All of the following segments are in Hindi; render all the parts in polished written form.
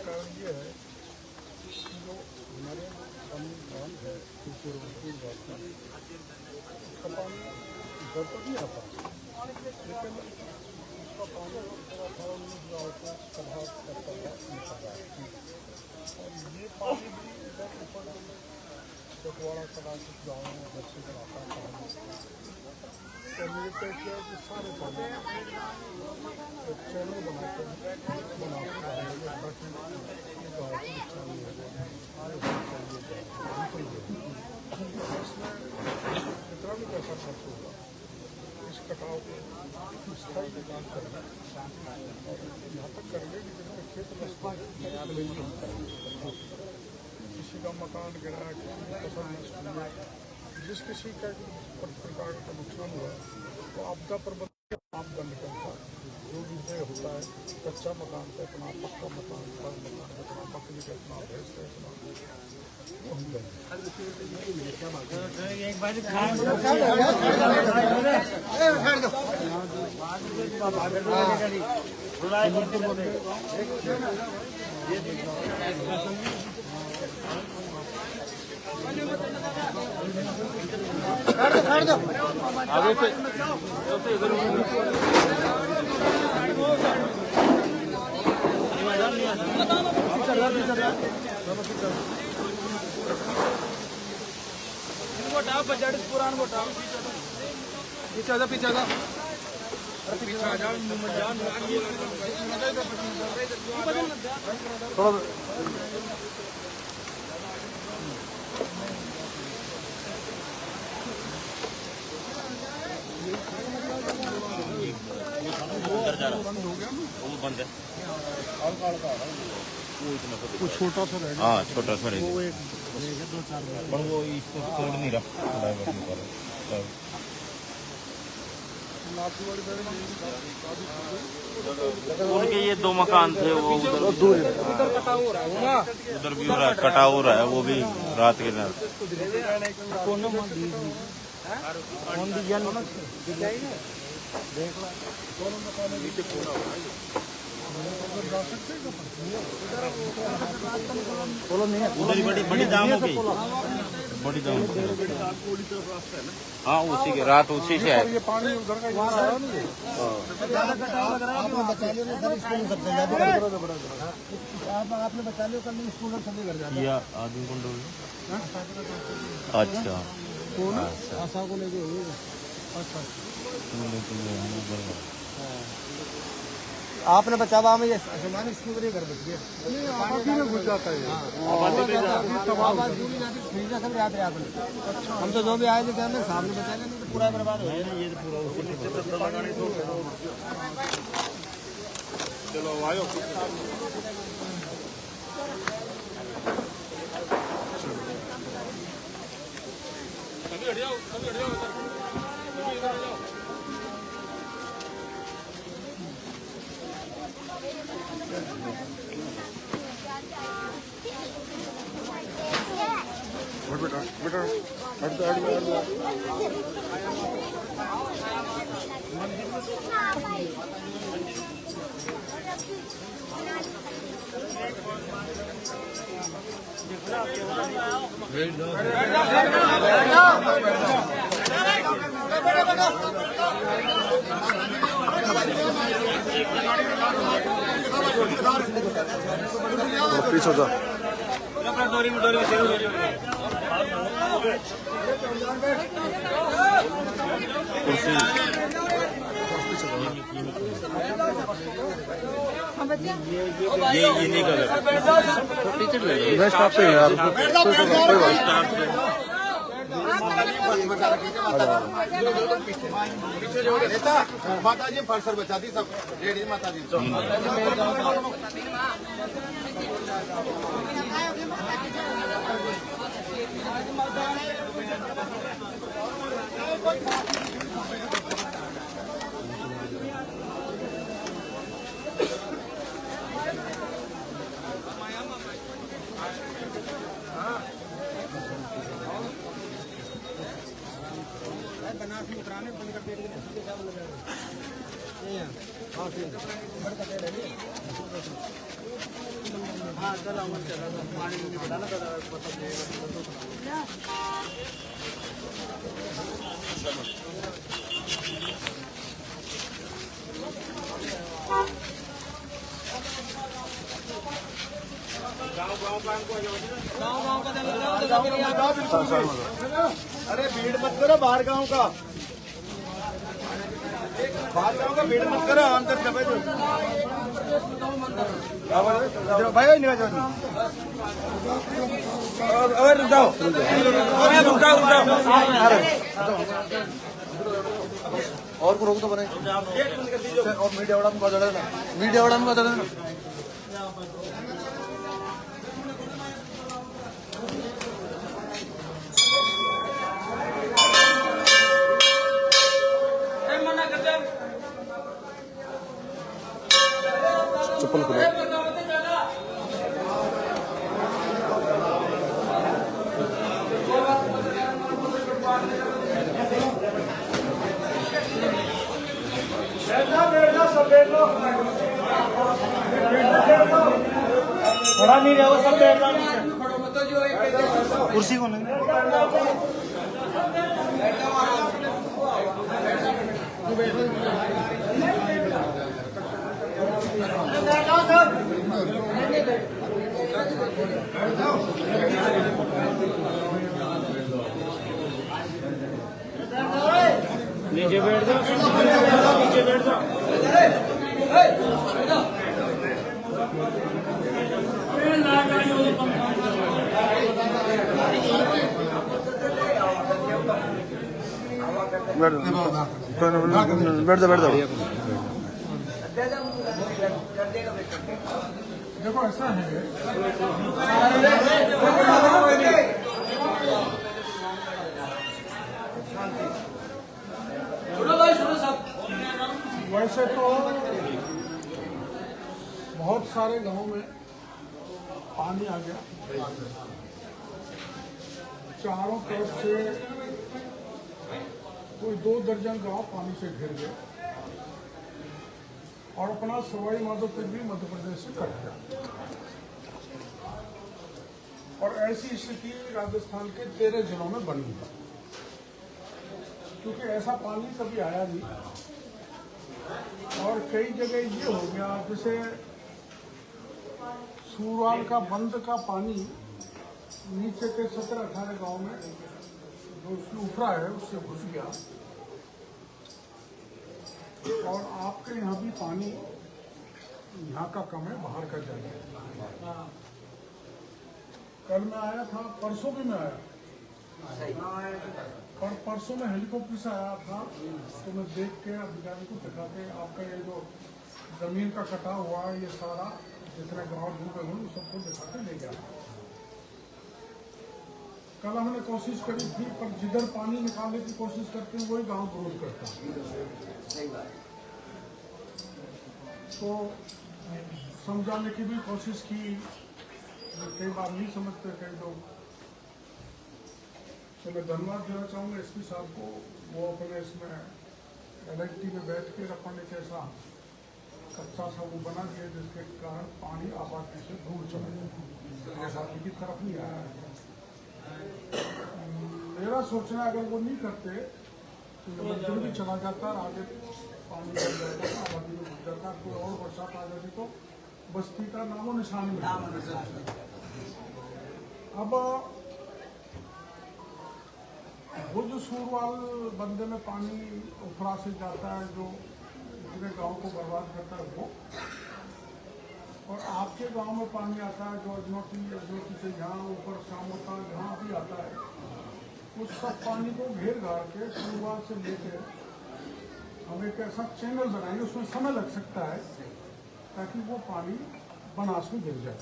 कारण ये है जो हमारे बांध है उसका पानी घर तक नहीं आता, लेकिन उसका पानी थोड़ा गाँव को प्रभाव करता है। और ये पानी भी इधर ऊपर चकवाड़ा कला कुछ गाँव में बच्चे का आता है। तो मेरे तय किया कि सारे पानी चैनल बनाते हैं, बनाते रहेंगे ताकि गाँव को नुकसान नहीं हो जाए। इसमें कितना भी पैसा खर्च होगा इस कटाव को स्थायी निकाल करेंगे और यहाँ तक करेंगे कि जिनके खेत रास्ता किसी का मकान गिरा, किसी की फसल नष्ट हुई, जिस किसी का प्रकार का नुकसान हुआ तो आपदा प्रबंधन मापदंड के अनुसार जो भी व्यय होता है, कच्चा मकान का इतना, पक्का मकान का मकान इतना, बकरी का इतना, भैंस का इतना, आगे से बजट पुरान बोटा पीछे आ जा थोड़ा वो बंद है वो छोटा सा रहेगा। हाँ छोटा सा रहेगा पर वो इसको तोड़ नहीं रहा। उनके ये दो मकान थे वो उधर भी हो रहा है, कटा हो रहा है वो भी रात के दिन। उधर ही बड़ी दाम हो गई, बड़ी दाम। हाँ उसी के रात उसी से आए। ये पानी उधर का आपने बचा लिया कल स्कूल सभी घर जाते या आदमी कौन डोल। अच्छा आशा को लेके आपने बचावा में ये हमारे स्कूल के घर बच गया, आबादी में घुस जाता है। हम तो जो भी आए थे हमने सामने बचाया, नहीं तो पूरा बर्बाद हो गया। चलो आयो बेटा बेटा पीछे जा ये नहीं कर स्टाफ से यार माता जी फरसर बचा दी सब रेडी माता जी। अरे भीड़ मत करो बाहर गांव का भीड़ मत करो हम तक भाई निकाल जाओ और को रोक तो बने और मीडिया वाला में बता देना चप्पल खुले खड़ा नहीं रहा वो सब बैठ रहा कुर्सी को नहीं नीचे बैठ जाओ नीचे बैठ जाओ बैठ जाओ देखो ऐसा है वैसे तो बहुत सारे गांव में पानी आ गया, चारों तरफ से कोई 2 दर्जन गांव पानी से घिर गए और अपना सवाई माधोपुर भी मध्य प्रदेश से कट गया। और ऐसी स्थिति राजस्थान के 13 जिलों में बनी है, क्योंकि ऐसा पानी कभी आया नहीं। और कई जगह ये हो गया, जैसे सूरवाल का बंद का पानी नीचे के 17-18 गांव में जो उसमें उभरा है उससे घुस गया। और आपके यहाँ भी पानी यहाँ का कम है, बाहर का ज्यादा है। कल मैं आया था, परसों भी मैं आया, और परसों में हेलीकॉप्टर से आया था, तो मैं देख के अधिकारी को दिखा के आपका ये जो जमीन का कटा हुआ है, ये सारा जितने गांव डूबे हुए सबको दिखा के ले गया। कल हमने कोशिश करी थी, पर जिधर पानी निकालने की कोशिश करते हैं वही गांव विरोध करता है। तो समझाने की भी कोशिश की, कई बार नहीं समझते कई लोग। तो मैं धन्यवाद देना चाहूँगा एसपी साहब को, वो अपने इसमें LIT में बैठ के अपन एक ऐसा कच्चा सा वो बना दिया जिसके कारण पानी आबादी से दूर चला गया, आबादी की तरफ नहीं आया है। मेरा सोचना अगर वो नहीं करते तो ये मंदिर भी चला जाता, आगे पानी बन जाता, आबादी में घुस जाता, कोई और बरसात आ जाती तो बस्ती का नामो निशान मिल जाता। अब वो जो सूरवाल बंदे में पानी उफरा से जाता है, जो पूरे गांव को बर्बाद करता है वो, और आपके गांव में पानी आता है जो अजनौती से जहाँ ऊपर शाम होता है जहाँ भी आता है, उस सब पानी को घेर घार के सूरवाल से लेकर हम एक ऐसा चैनल बनाएंगे, उसमें समय लग सकता है ताकि वो पानी बनास में गिर जाए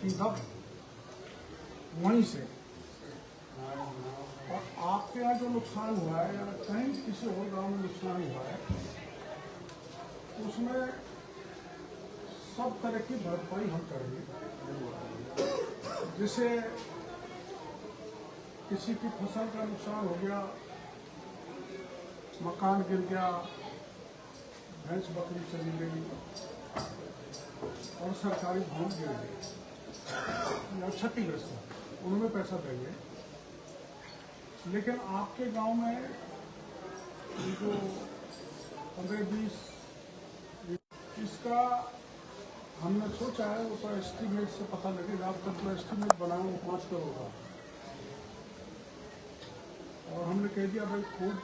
सीधा वहीं से। और आपके यहाँ जो नुकसान हुआ है या कहीं किसी और गांव में नुकसान हुआ है, उसमें सब तरह की भरपाई हम करेंगे। जैसे किसी की फसल का नुकसान हो गया मकान गिर गया, भैंस बकरी चली गई और सरकारी भवन गिर गई या क्षतिग्रस्त है, उनमें पैसा देंगे। लेकिन आपके गांव में जो 15-20 इसका हमने सोचा है, वो तो एस्टीमेट से पता लगेगा। अब तक जो एस्टीमेट बनाया वो 5 करोड़ का, और हमने कह दिया भाई खुद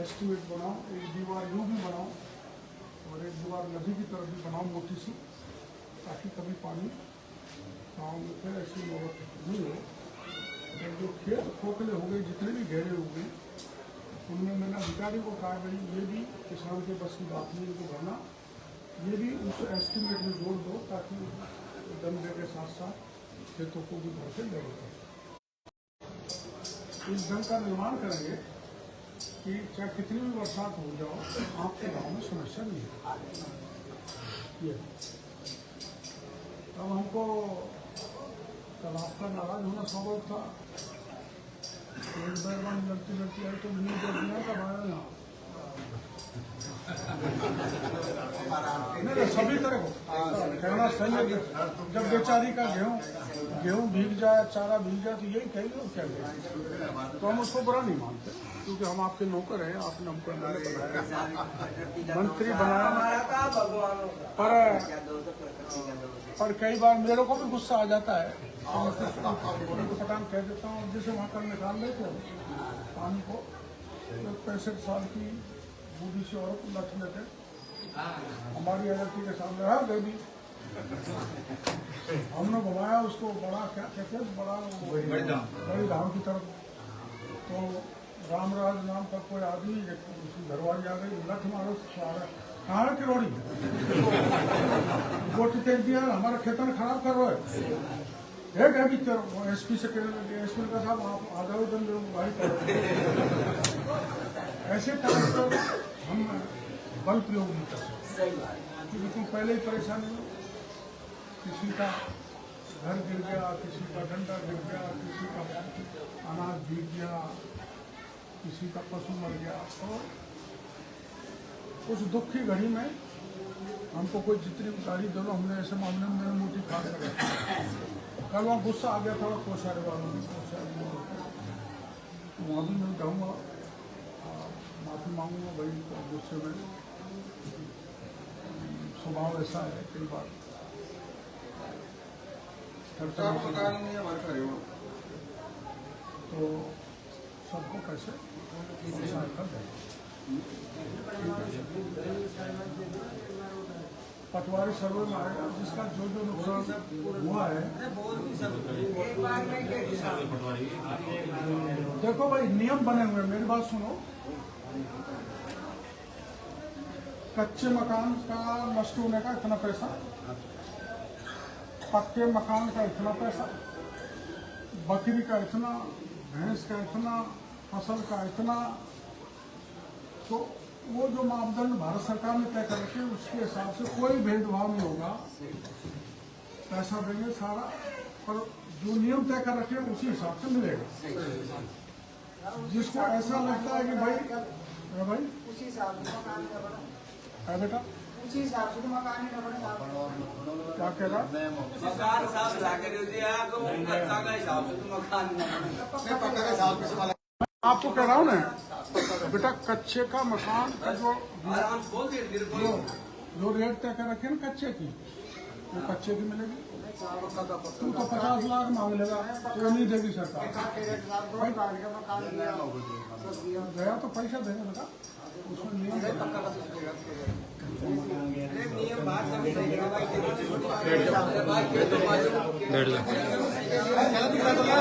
एस्टीमेट बनाओ, एक दीवार यूँ भी बनाओ और एक दीवार नदी की तरफ भी बनाओ मोटी सी, ताकि कभी पानी गाँव में फिर ऐसी नौबत नहीं हो। जब जो खेत खोखले हो गए, जितने भी गहरे हो गए, उनमें मैंने अधिकारी को कहा भाई ये भी किसान के बस की बात नहीं, इनको भरना, ये भी उस एस्टीमेट में जोड़ दो, ताकि डंडे के साथ साथ खेतों को भी भर के ले सकें। इस ढंग का निर्माण करेंगे कि चाहे कितनी भी बरसात हो जाओ, आपके गांव में समस्या नहीं है। ये अब हमको कल आपका नाराज होना स्वाभाविक था। एक बार लड़ती लड़ती आई तो नहीं कर दिया कब आया यहाँ, नहीं सभी तरह को कहना सही है। जब बेचारी का गेहूं भीग जाए, चारा भीग जाए, तो यही कहेंगे और क्या कहेंगे। तो हम उसको बुरा नहीं मानते, क्योंकि हम आपके नौकर हैं, आपने हमको बनाया, मंत्री बनाया। पर कई बार मेरे को भी गुस्सा आ जाता है, पटान कह देता हूँ। जैसे वहाँ कल निकाल लेते पानी को, 65 साल की बूढ़ी से औरत को लठ लेते, हमारी आजादी के सामने है बेबी, हमने घुमाया उसको, बड़ा क्या कहते हैं, बड़ी धाम की तरफ। तो रामराज नाम का कोई आदमी, उसकी घरवाली आ गई, लठ मारो, कहाँ है किरोड़ी, गोटी फेंक दिया, हमारा खेतन खराब कर रहा है। एक है कि एसपी से एसपी का साहब आप आ जाओ, जब लोग भाई ऐसे टाइम पर हम बल प्रयोग नहीं कर सकते, क्योंकि तुम पहले ही परेशानी हो, किसी का घर गिर गया, किसी का डंडा गिर गया, किसी का अनाज भीग गया, किसी का पशु मर गया। तो उस दुख की घड़ी में हमको कोई जितनी गाड़ी दो, हमने ऐसे मामले में मोटी खा कर कल वहाँ गुस्सा आ गया था कोषारे वालों में, वहाँ भी मैं जाऊँगा, माफ़ी मांगूंगा भाई, गुस्से में स्वभाव ऐसा है कई बार। तो सबको कैसे कर दें। पटवारी सर्वे में आएगा, जिसका जो जो नुकसान हुआ है। देखो भाई नियम बने हुए, मेरी बात सुनो, कच्चे मकान का नष्ट होने का इतना पैसा, पक्के मकान का इतना पैसा, बकरी का इतना, भैंस का इतना, फसल का इतना। तो वो जो मापदंड भारत सरकार ने तय कर रखे, उसके हिसाब से कोई भेदभाव नहीं होगा, पैसा देंगे सारा, पर जो नियम तय कर रखे उसी हिसाब से मिलेगा। जिसको ऐसा लगता है कि भाई उसी हिसाब से मकान का बड़ा है बेटा, उसी हिसाब से तो मकान ही का बड़ा क्या कह रहा, मकान साहब लाके दे दिया आपको, कच्चा का हिसाब से तो मकान पक्का का हिसाब से। आपको कह रहा हूँ ना बेटा, कच्चे का मकान का जो रेट तय कर रखे ना कच्चे की, वो कच्चे की मिलेगी। तू तो 50 लाख मांग लेगा तो नहीं देगी सरकार, गया तो पैसा देगा बेटा, उसमें नियम बैठ जा।